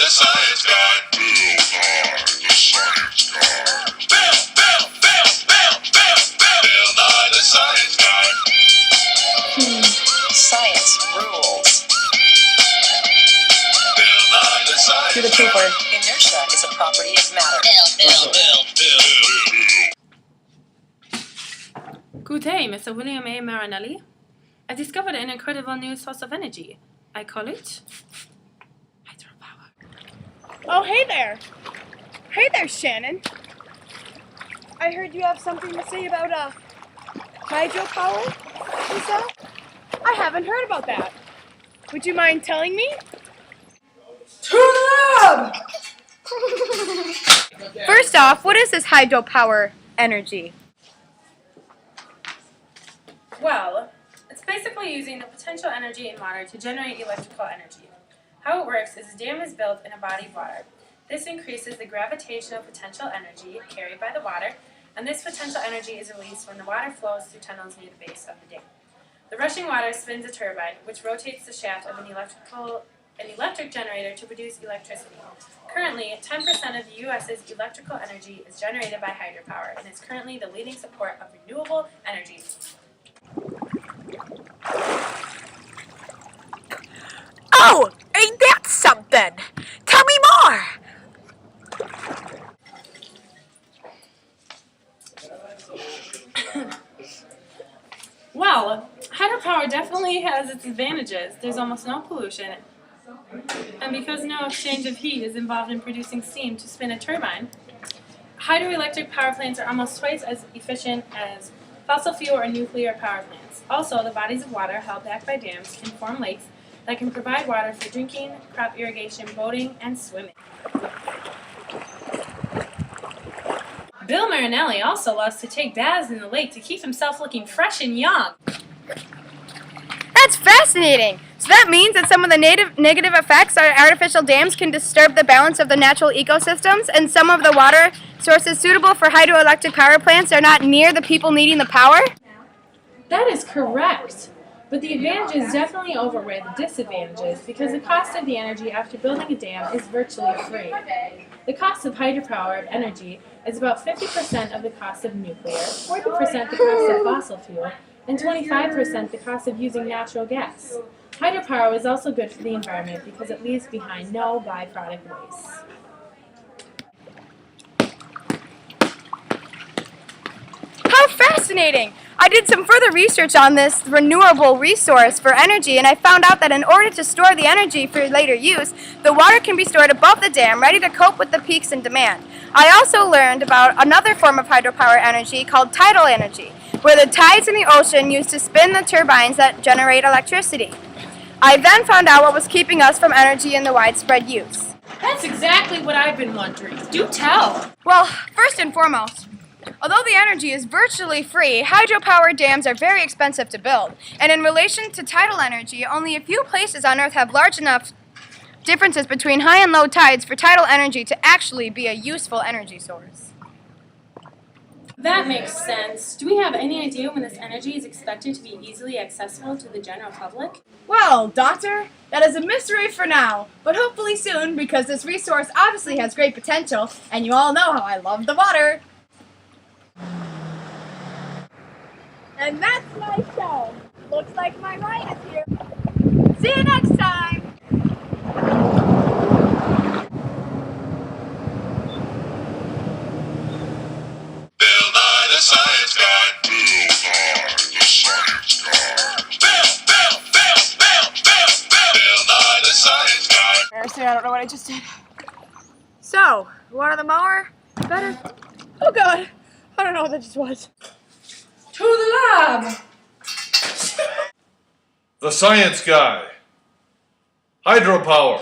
the science guy. Bill Nye, the science guy. Bill Nye, the science guy. Science rules. Bill Nye, the science To the trooper. Inertia is a property of matter. Good day, Mr. William A. Marinelli. I discovered an incredible new source of energy. I call it hydropower. Oh, hey there. Hey there, Shannon. I heard you have something to say about hydropower. Is that? I haven't heard about that. Would you mind telling me? To the lab! First off, what is this hydropower energy? Well, it's basically using the potential energy in water to generate electrical energy. How it works is a dam is built in a body of water. This increases the gravitational potential energy carried by the water, and this potential energy is released when the water flows through tunnels near the base of the dam. The rushing water spins a turbine, which rotates the shaft of an electric generator to produce electricity. Currently, 10% of the U.S.'s electrical energy is generated by hydropower, and is currently the leading support of renewable energy. Oh, ain't that something? Tell me more! Well, hydropower definitely has its advantages. There's almost no pollution, and because no exchange of heat is involved in producing steam to spin a turbine, hydroelectric power plants are almost twice as efficient as fossil fuel or nuclear power plants. Also, the bodies of water held back by dams can form lakes that can provide water for drinking, crop irrigation, boating, and swimming. Bill Marinelli also loves to take baths in the lake to keep himself looking fresh and young. That's fascinating. So that means that some of the negative effects of artificial dams can disturb the balance of the natural ecosystems, and some of the water sources suitable for hydroelectric power plants are not near the people needing the power? That is correct. But the advantages definitely outweigh the disadvantages because the cost of the energy after building a dam is virtually free. The cost of hydropower energy is about 50% of the cost of nuclear, 40% the cost of fossil fuel, and 25% the cost of using natural gas. Hydropower is also good for the environment because it leaves behind no byproduct waste. How fascinating! I did some further research on this renewable resource for energy, and I found out that in order to store the energy for later use, the water can be stored above the dam, ready to cope with the peaks in demand. I also learned about another form of hydropower energy called tidal energy, where the tides in the ocean used to spin the turbines that generate electricity. I then found out what was keeping us from energy in the widespread use. That's exactly what I've been wondering. Do tell! Well, first and foremost, although the energy is virtually free, hydropower dams are very expensive to build. And in relation to tidal energy, only a few places on Earth have large enough differences between high and low tides for tidal energy to actually be a useful energy source. That makes sense. Do we have any idea when this energy is expected to be easily accessible to the general public? Well, Doctor, that is a mystery for now, but hopefully soon because this resource obviously has great potential, and you all know how I love the water. And that's my show. Looks like my ride is here. See you next time! Bill Nye, the science guy. Bill Nye, the science guy. Bill Nye, the science guy. Embarrassing, I don't know what I just did. So, water the mower? Better? Oh God, I don't know what that just was. To the lab! The science guy. Hydropower.